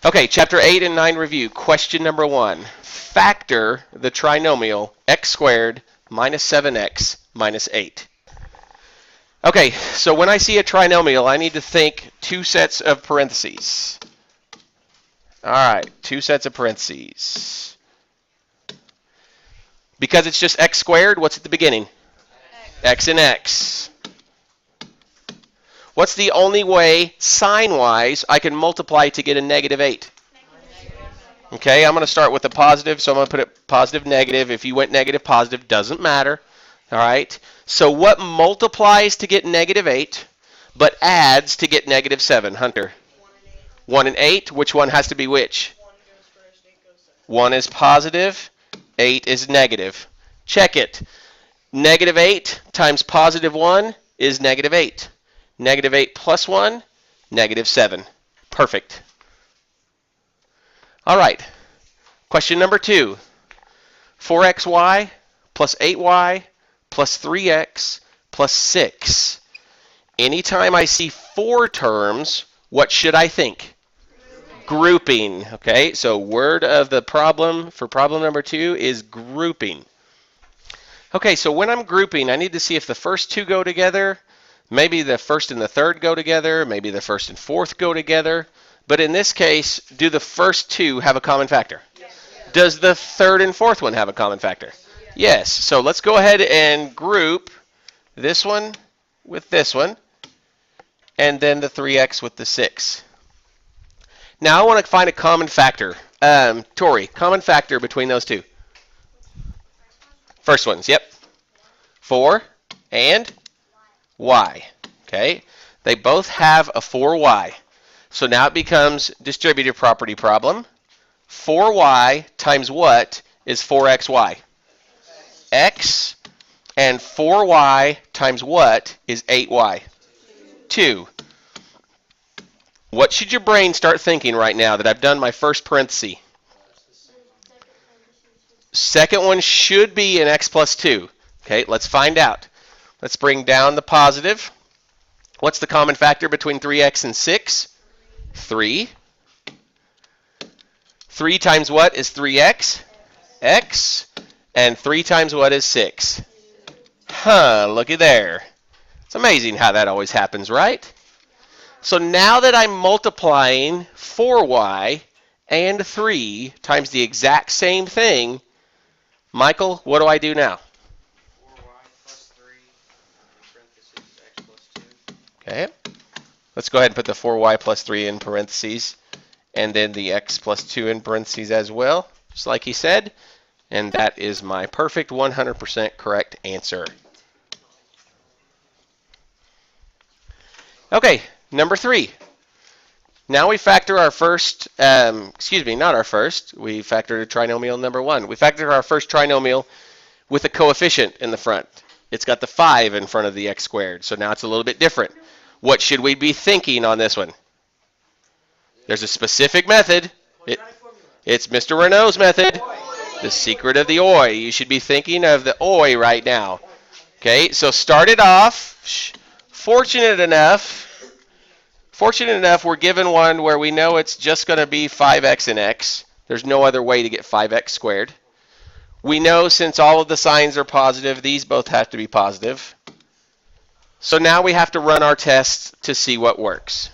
Okay, chapter 8 and 9 review. Question number 1. Factor the trinomial x squared minus 7x minus 8. Okay, so when I see a trinomial, I need to think two sets of parentheses. All right, two sets of parentheses. Because it's just x squared, what's at the beginning? X and x. What's the only way, sign-wise, I can multiply to get a negative 8? Okay, I'm going to start with a positive, so I'm going to put it positive, negative. If you went negative, positive, doesn't matter. All right, so what multiplies to get negative 8, but adds to get negative 7, Hunter? 1 and 8. Which one has to be which? 1 is positive, 8 is negative. Check it. Negative 8 times positive 1 is negative 8. Negative 8 plus 1, negative 7. Perfect. All right. Question number 2. 4xy plus 8y plus 3x plus 6. Anytime I see 4 terms, what should I think? Grouping. Okay, so word of the problem for problem number 2 is grouping. Okay, so when I'm grouping, I need to see if the first two go together. Maybe the first and the third go together. Maybe the first and fourth go together. But in this case, do the first two have a common factor? Yes. Does the third and fourth one have a common factor? Yes. So let's go ahead and group this one with this one, and then the 3x with the 6. Now I want to find a common factor. Tori, common factor between those two. First ones, yep. 4 and y. Okay. They both have a 4y. So now it becomes distributive property problem. 4y times what is 4xy? X. And 4y times what is 8y? 2. What should your brain start thinking right now that I've done my first parenthesis? Second one should be an x plus 2. Okay, let's find out. Let's bring down the positive. What's the common factor between 3x and 6? 3. 3 times what is 3x? X. And 3 times what is 6? Huh, looky there. It's amazing how that always happens, right? So now that I'm multiplying 4y and 3 times the exact same thing, Michael, what do I do now? 4y plus 3 parentheses x plus 2. Okay. Let's go ahead and put the 4y plus 3 in parentheses, and then the x plus 2 in parentheses as well, just like he said. And that is my perfect 100% correct answer. Okay, number 3. Now we factor our first, not our first. We factored trinomial number 1. We factored our first trinomial with a coefficient in the front. It's got the 5 in front of the x squared, so now it's a little bit different. What should we be thinking on this one? There's a specific method. It's Mr. Renault's method. The secret of the OI. You should be thinking of the OI right now. Okay, so start it off. Fortunate enough, we're given one where we know it's just going to be 5x and x. There's no other way to get 5x squared. We know since all of the signs are positive, these both have to be positive. So now we have to run our tests to see what works.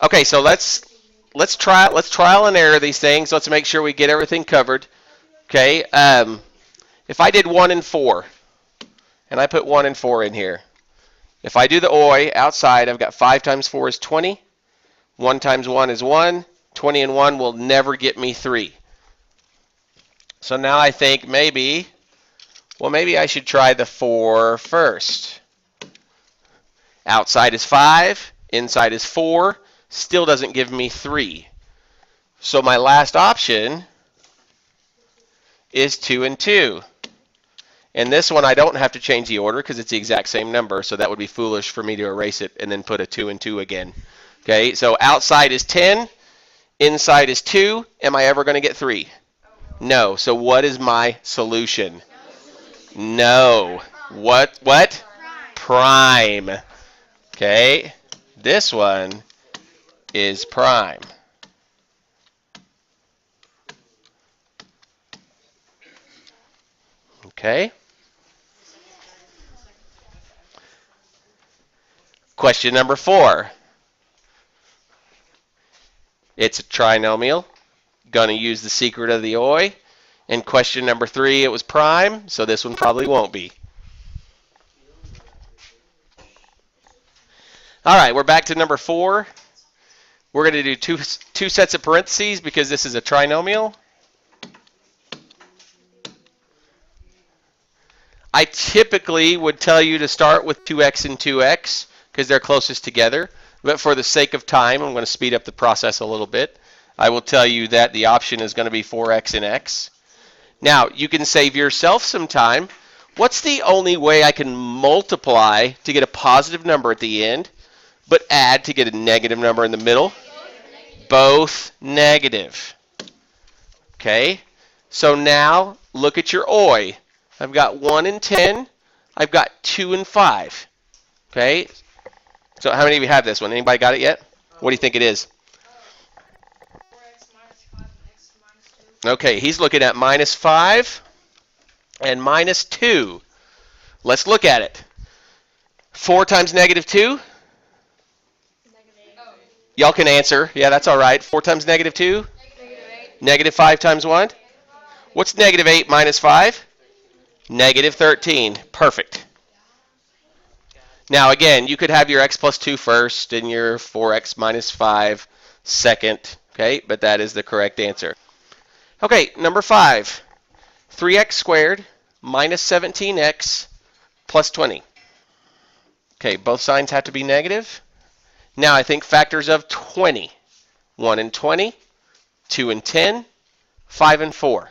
Okay, so let's trial and error these things. Let's make sure we get everything covered. Okay, if I did 1 and 4, and I put 1 and 4 in here, if I do the OI outside, I've got 5 times 4 is 20. 1 times 1 is 1. 20 and 1 will never get me 3. So now I think maybe I should try the 4 first. Outside is 5. Inside is 4. Still doesn't give me 3. So my last option is 2 and 2. And this one I don't have to change the order because it's the exact same number, so that would be foolish for me to erase it and then put a 2 and 2 again. Okay, so outside is 10, inside is 2. Am I ever going to get 3? No. So what is my solution? No. What? Prime. Okay, this one is prime. Okay. Question number 4. It's a trinomial. Gonna use the secret of the OI. And question number 3, it was prime, so this one probably won't be. All right, we're back to number 4. We're going to do two sets of parentheses because this is a trinomial. I typically would tell you to start with 2x and 2x because they're closest together. But for the sake of time, I'm going to speed up the process a little bit. I will tell you that the option is going to be 4x and x. Now, you can save yourself some time. What's the only way I can multiply to get a positive number at the end, but add to get a negative number in the middle? Both negative. Okay? So now, look at your OI. I've got 1 and 10. I've got 2 and 5. Okay? So how many of you have this one? Anybody got it yet? What do you think it is? Okay, he's looking at minus 5 and minus 2. Let's look at it. 4 times negative 2? Y'all can answer. Yeah, that's all right. 4 times negative 2? Negative 5 times 1? What's negative 8 minus 5? Negative 13. Perfect. Now, again, you could have your x plus 2 first and your 4x minus 5 second. Okay, but that is the correct answer. Okay, number 5. 3x squared minus 17x plus 20. Okay, both signs have to be negative. Now I think factors of 20. 1 and 20, 2 and 10, 5 and 4.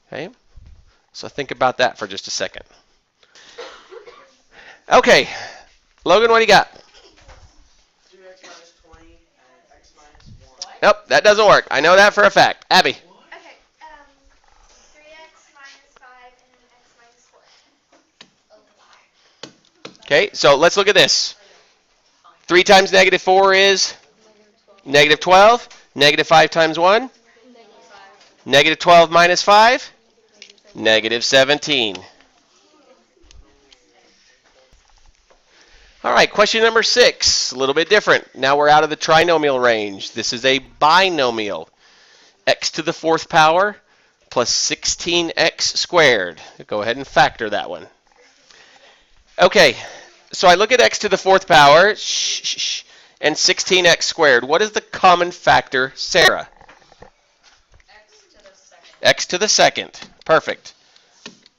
Okay, so think about that for just a second. Okay, Logan, what do you got? 2x minus 20 and x minus 1. Nope, that doesn't work. I know that for a fact. Abby. Okay, 3x minus 5 and x minus 4. Okay, so let's look at this. 3 times negative 4 is negative 12. Negative 5 times 1? Negative 12 minus 5? Negative 17. All right, question number 6. A little bit different. Now we're out of the trinomial range. This is a binomial. X to the 4th power plus 16x squared. Go ahead and factor that one. Okay, so I look at x to the 4th power and 16x squared. What is the common factor, Sarah? X to the 2nd. Perfect.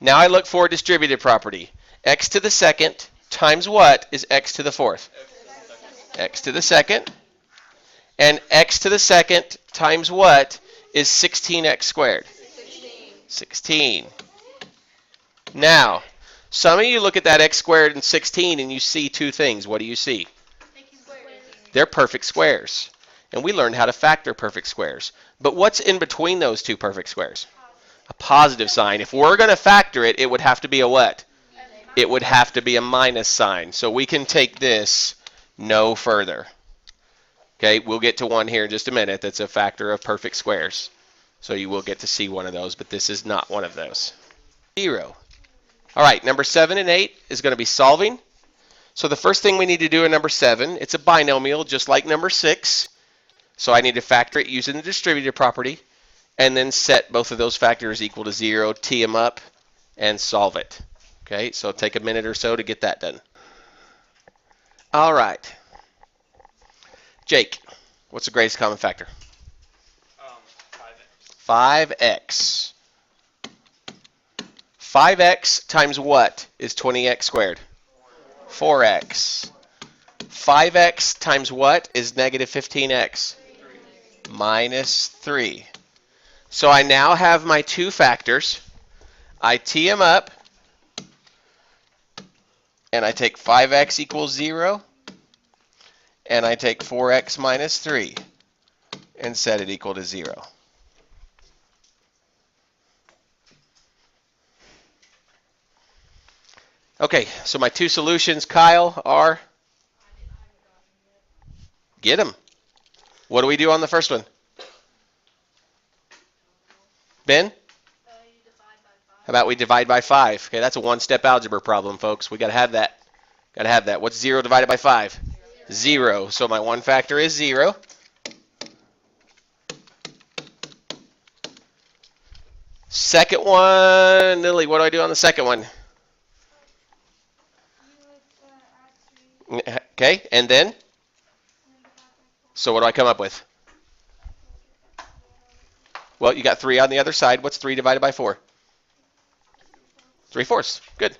Now I look for a distributive property. X to the 2nd times what is x to the 4th? X to the 2nd. And x to the 2nd times what is 16x squared? 16. Now, some of you look at that x squared and 16 and you see two things. What do you see? They're perfect squares. And we learned how to factor perfect squares. But what's in between those two perfect squares? A positive sign. If we're going to factor it, it would have to be a what? It would have to be a minus sign. So we can take this no further. Okay, we'll get to one here in just a minute that's a factor of perfect squares. So you will get to see one of those, but this is not one of those. 0. All right, number 7 and 8 is going to be solving. So the first thing we need to do in number 7, it's a binomial just like number 6. So I need to factor it using the distributive property and then set both of those factors equal to 0, tee them up, and solve it. Okay, so take a minute or so to get that done. All right. Jake, what's the greatest common factor? 5x. 5x times what is 20x squared? 4x. 5x times what is negative 15x? Minus 3. So I now have my two factors. I tee them up, and I take 5x equals 0, and I take 4x minus 3, and set it equal to 0. Okay, so my two solutions, Kyle, are get them. What do we do on the first one? Ben? You divide by How about we divide by 5? Okay, that's a one-step algebra problem, folks. We got to have that. Got to have that. What's 0 divided by 5? 0. So my one factor is 0. Second one, Lily, what do I do on the second one? You would add 3 Okay, and then? and divide by 4. So what do I come up with? Well, you got 3 on the other side. What's 3 divided by 4? 3/4. Good.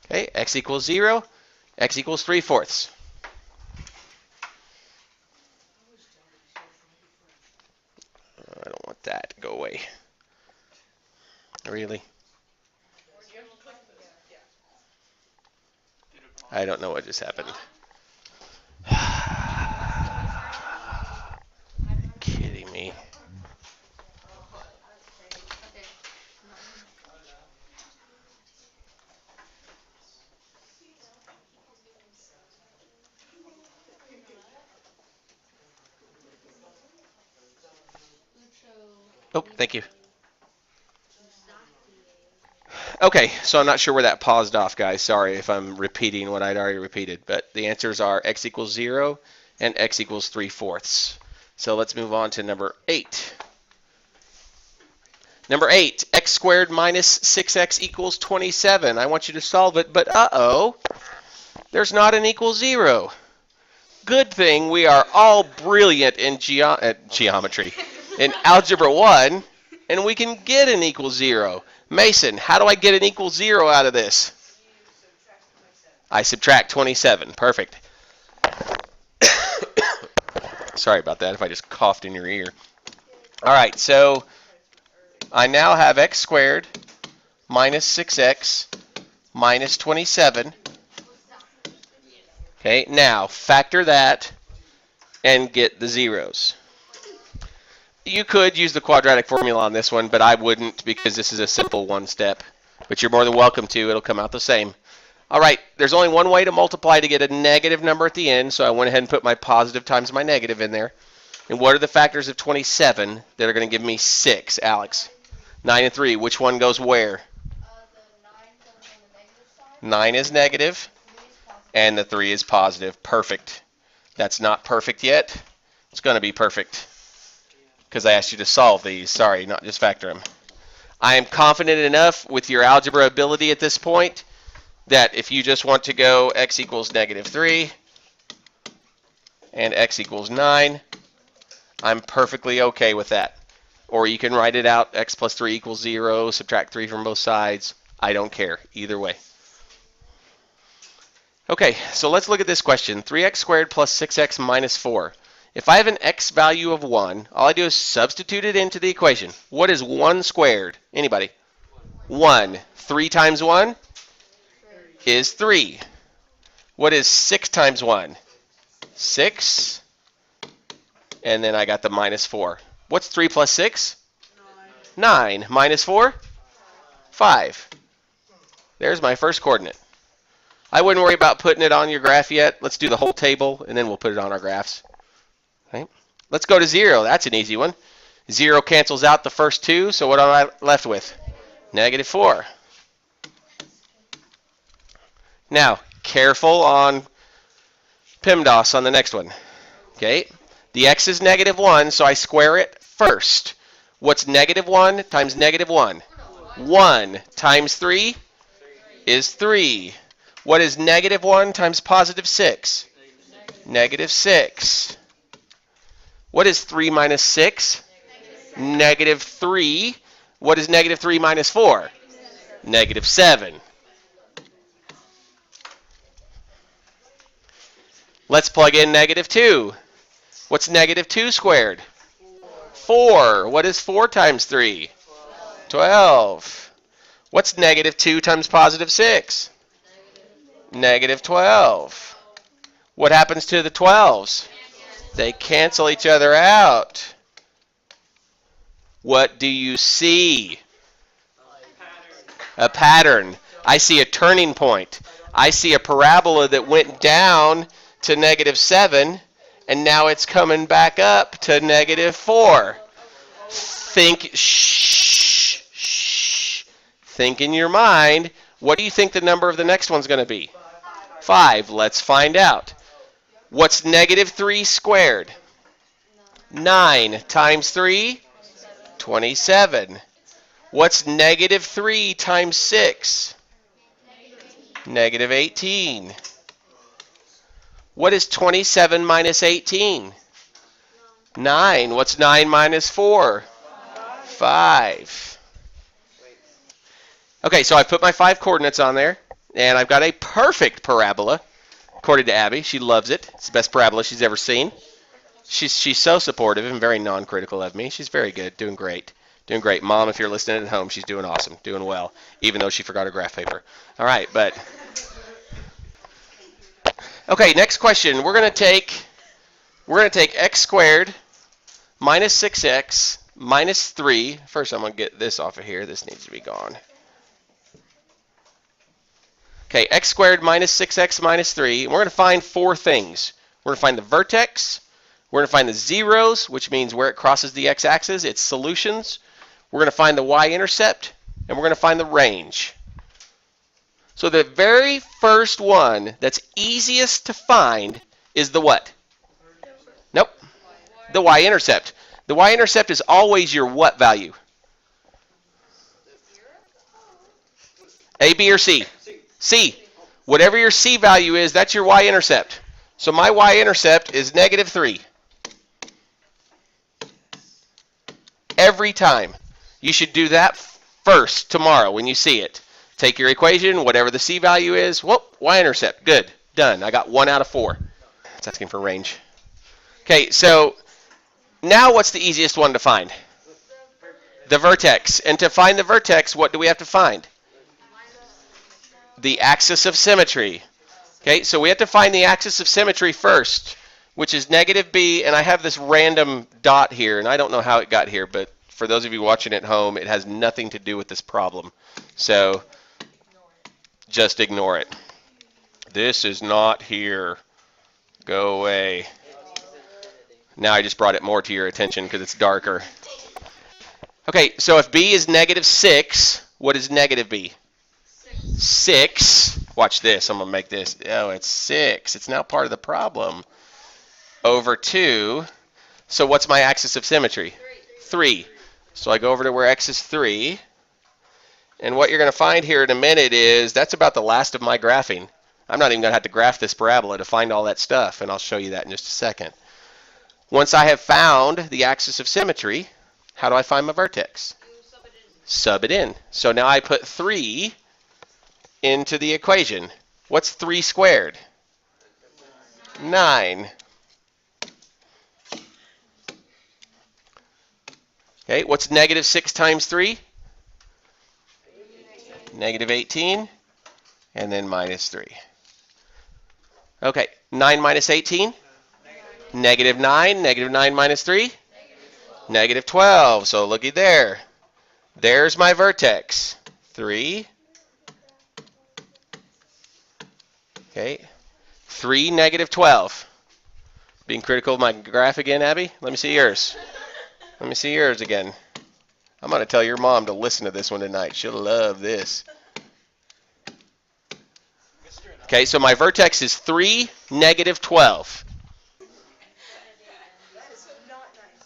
Okay, x equals 0. X equals 3/4. I don't want that. Go away. Really? I don't know what just happened. Kidding me. Oh, thank you. Okay, so I'm not sure where that paused off, guys. Sorry if I'm repeating what I'd already repeated, but the answers are x equals 0 and x equals 3/4. So let's move on to number 8. Number 8, x squared minus 6x equals 27. I want you to solve it, but uh-oh, there's not an equal 0. Good thing we are all brilliant in geometry, in Algebra 1, and we can get an equal 0. Mason, how do I get an equal 0 out of this? I subtract 27. Perfect. Sorry about that if I just coughed in your ear. All right, so I now have x squared minus 6x minus 27. Okay, now factor that and get the zeros. You could use the quadratic formula on this one, but I wouldn't because this is a simple one step. But you're more than welcome to. It'll come out the same. All right, there's only one way to multiply to get a negative number at the end, so I went ahead and put my positive times my negative in there. And what are the factors of 27 that are going to give me 6, Alex? 9 and 3. Which one goes where? The 9 goes on the negative side. 9 is negative, 3 is positive. and the 3 is positive. Perfect. That's not perfect yet. It's going to be perfect because I asked you to solve these. Sorry, not just factor them. I am confident enough with your algebra ability at this point that if you just want to go x equals negative 3 and x equals 9, I'm perfectly okay with that. Or you can write it out, x plus 3 equals 0, subtract 3 from both sides. I don't care, either way. Okay, so let's look at this question. 3x squared plus 6x minus 4. If I have an x value of 1, all I do is substitute it into the equation. What is 1 squared? Anybody? 1. 3 times 1 is 3. What is 6 times 1? 6. And then I got the minus 4. What's 3 plus 6? 9. Minus 4? 5. There's my first coordinate. I wouldn't worry about putting it on your graph yet. Let's do the whole table, and then we'll put it on our graphs. Okay. Let's go to 0. That's an easy one. 0 cancels out the first 2, so what am I left with? Negative 4. Now, careful on PEMDAS on the next one. Okay. The x is negative 1, so I square it first. What's negative 1 times negative 1? 1 times 3 is 3. What is negative 1 times positive 6? Negative 6. What is 3 minus 6? Negative 3. What is negative 3 minus 4? Negative 7. Let's plug in negative 2. What's negative 2 squared? 4. What is 4 times 3? 12. What's negative 2 times positive 6? Negative 12. What happens to the 12s? They cancel each other out. What do you see? A pattern. I see a turning point. I see a parabola that went down to negative 7 And now it's coming back up to negative 4. Shh. Think in your mind. What do you think the number of the next one's going to be? 5. Let's find out. What's negative 3 squared? 9 times 3? 27. What's negative 3 times 6? Negative 18. What is 27 minus 18? 9. What's 9 minus 4? 5. Okay, so I've put my 5 coordinates on there, and I've got a perfect parabola, according to Abby. She loves it. It's the best parabola she's ever seen. She's so supportive and very non-critical of me. She's very good, doing great. Doing great. Mom, if you're listening at home, she's doing awesome, doing well, even though she forgot her graph paper. All right, but... Okay, next question. We're going to take x squared minus 6x minus 3. First, I'm going to get this off of here. This needs to be gone. Okay, x squared minus 6x minus 3. We're going to find 4 things. We're going to find the vertex. We're going to find the zeros, which means where it crosses the x-axis, its solutions. We're going to find the y-intercept, and we're going to find the range. So the very first one that's easiest to find is the what? Nope. The y-intercept. The y-intercept is always your what value? A, B, or C? C. Whatever your C value is, that's your y-intercept. So my y-intercept is negative 3. Every time. You should do that first tomorrow when you see it. Take your equation, whatever the C value is. Whoop, y-intercept. Good. Done. I got 1 out of 4. It's asking for range. Okay, so now what's the easiest one to find? The vertex. And to find the vertex, what do we have to find? The axis of symmetry. Okay, so we have to find the axis of symmetry first, which is negative b, and I have this random dot here, and I don't know how it got here, but for those of you watching at home, it has nothing to do with this problem. So just ignore it. This is not here. Go away. Now I just brought it more to your attention because it's darker. Okay, so if b is negative 6, what is negative b? 6. Watch this. I'm going to make this. Oh, it's 6. It's now part of the problem. Over 2. So what's my axis of symmetry? 3. So I go over to where x is 3. And what you're going to find here in a minute is that's about the last of my graphing. I'm not even going to have to graph this parabola to find all that stuff, and I'll show you that in just a second. Once I have found the axis of symmetry, how do I find my vertex? Sub it in. So now I put 3 into the equation. What's 3 squared? 9. Okay, what's negative 6 times 3? Negative 18. And then minus 3. Okay, 9 minus 18? Negative 9. Negative 9 minus 3? Negative 12. So looky there. There's my vertex. 3. Okay. 3, negative 12. Being critical of my graph again, Abby? Let me see yours. Let me see yours again. I'm going to tell your mom to listen to this one tonight. She'll love this. Okay, so my vertex is 3, negative 12.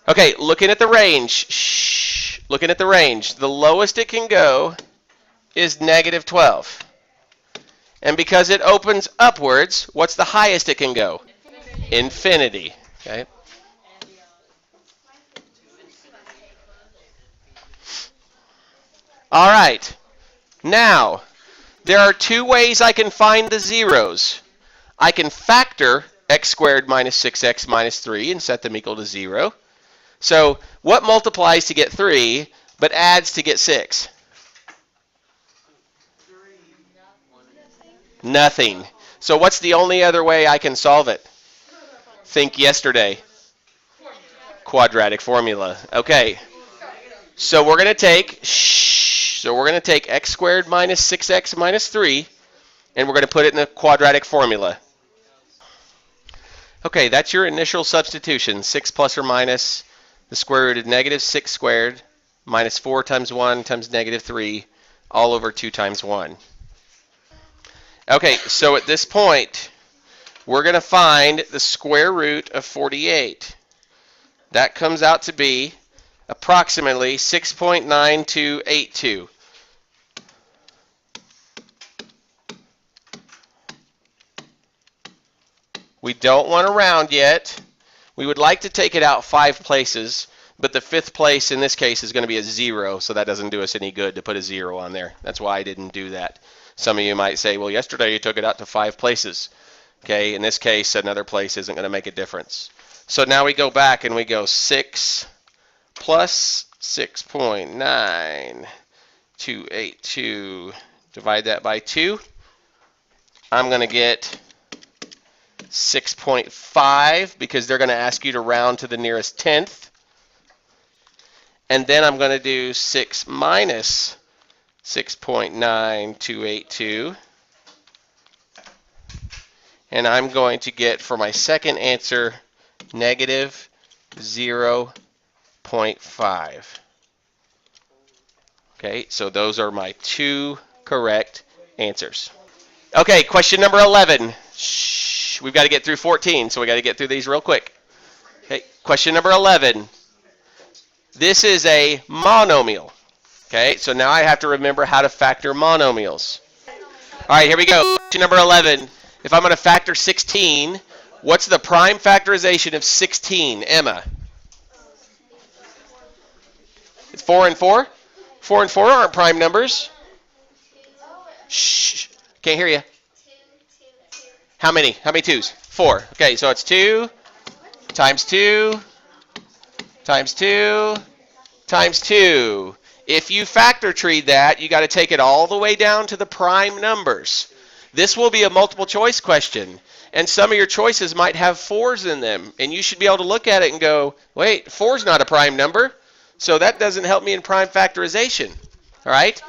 Okay, looking at the range. Shh. Looking at the range. The lowest it can go is negative 12. And because it opens upwards, what's the highest it can go? Infinity. Okay. All right. Now, there are 2 ways I can find the zeros. I can factor x squared minus 6x minus 3 and set them equal to 0. So what multiplies to get 3 but adds to get 6? Nothing. So what's the only other way I can solve it? Think yesterday. Quadratic formula. Okay. So we're going to take x squared minus 6x minus 3, and we're going to put it in a quadratic formula. Okay, that's your initial substitution. 6 plus or minus the square root of negative 6 squared minus 4 times 1 times negative 3 all over 2 times 1. Okay, so at this point, we're going to find the square root of 48. That comes out to be approximately 6.9282. We don't want to round yet. We would like to take it out 5 places, but the 5th place in this case is going to be a 0, so that doesn't do us any good to put a 0 on there. That's why I didn't do that. Some of you might say, well, yesterday you took it out to 5 places. Okay, in this case, another place isn't going to make a difference. So now we go back and we go 6 plus 6.9282. Divide that by 2. I'm going to get 6.5 because they're going to ask you to round to the nearest tenth. And then I'm going to do 6 minus 6.9282. And I'm going to get, for my second answer, negative 0.5. Okay, so those are my 2 correct answers. Okay, question number 11. Shh, we've got to get through 14, so we got to get through these real quick. Okay, question number 11. This is a monomial. Okay, so now I have to remember how to factor monomials. All right, here we go. Question number 11. If I'm going to factor 16, what's the prime factorization of 16, Emma? It's 4 and 4? 4 and 4 aren't prime numbers. Shh, can't hear you. How many? How many 2s? 4. Okay, so it's 2 times 2 times 2 times 2. If you factor tree that, you got to take it all the way down to the prime numbers. This will be a multiple choice question, and some of your choices might have 4s in them, and you should be able to look at it and go, wait, 4's not a prime number, so that doesn't help me in prime factorization. All right?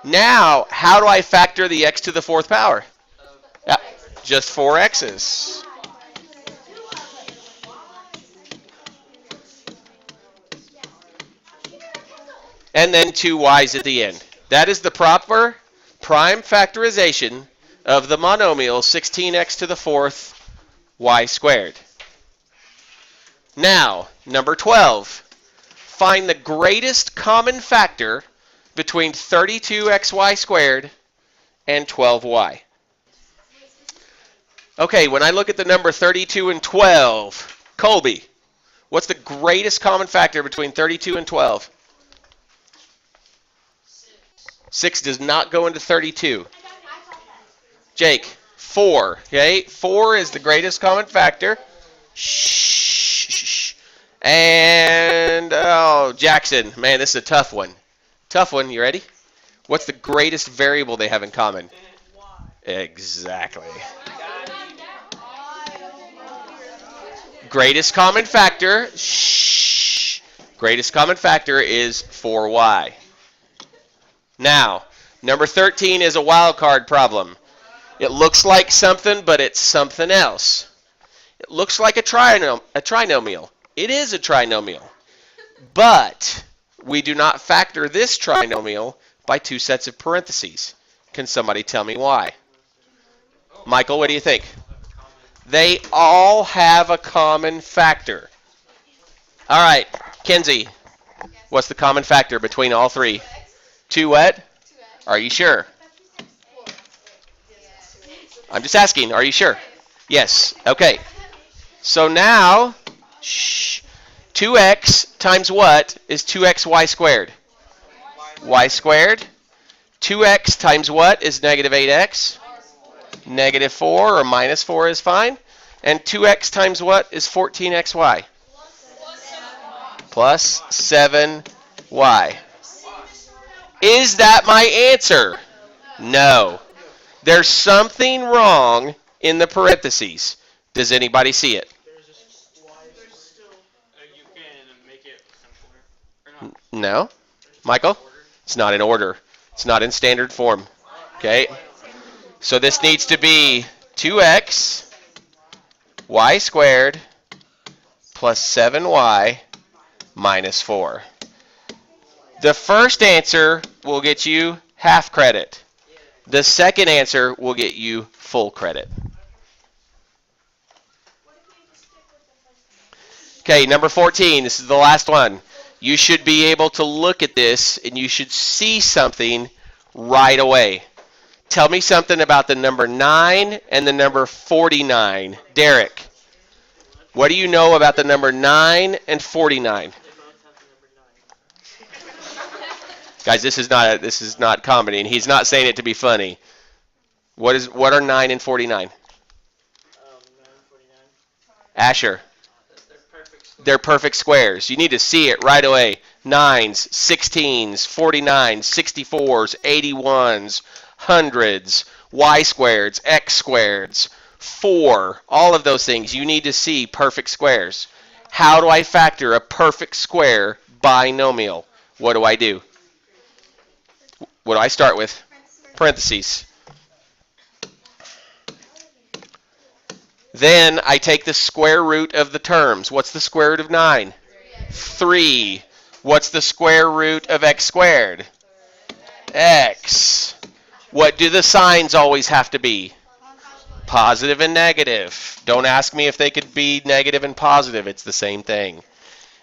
Now, how do I factor the x to the 4th power? Just 4 x's. And then 2 y's at the end. That is the proper prime factorization of the monomial 16x to the 4th y squared. Now, number 12. Find the greatest common factor between 32xy squared and 12y. Okay, when I look at the number 32 and 12, Colby, what's the greatest common factor between 32 and 12? 6 does not go into 32. Jake, 4. Okay, 4 is the greatest common factor. Shh. And, Jackson, man, this is a tough one. Tough one, you ready? What's the greatest variable they have in common? Exactly. Greatest common factor, greatest common factor is 4y. Now, number 13 is a wild card problem. It looks like something, but it's something else. It looks like a trinomial. It is a trinomial. But we do not factor this trinomial by 2 sets of parentheses. Can somebody tell me why? Michael, what do you think? They all have a common factor. All right, Kenzie, what's the common factor between all 3? 2 what? Are you sure? I'm just asking, are you sure? Yes. Okay. So now, 2x times what is 2xy squared? Y squared. 2x times what is negative 8x? Negative 4 or minus 4 is fine. And 2x times what is 14xy? Plus 7y. Is that my answer? No. There's something wrong in the parentheses. Does anybody see it? You can make it simpler. No? Michael? It's not in order. It's not in standard form. Okay? So this needs to be 2x y squared plus 7y minus 4. The first answer will get you half credit. The second answer will get you full credit. Okay, number 14. This is the last one. You should be able to look at this and you should see something right away. Tell me something about the number 9 and the number 49. Derek, what do you know about the number 9 and 49? They both have the number 9. Guys, this is not comedy, and he's not saying it to be funny. What are 9 and 49? 949. Asher, They're perfect squares. they're perfect squares. You need to see it right away. 9s, 16s, 49s, 64s, 81s, hundreds, y squareds, x squareds, 4, all of those things. You need to see perfect squares. How do I factor a perfect square binomial? What do I do? What do I start with? Parentheses. Then I take the square root of the terms. What's the square root of 9? 3. What's the square root of x squared? X. What do the signs always have to be? Positive and negative. Don't ask me if they could be negative and positive. It's the same thing.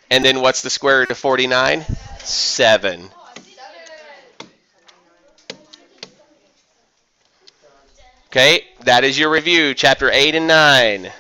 And then what's the square root of 49? 7. Okay, that is your review, chapter 8 and 9.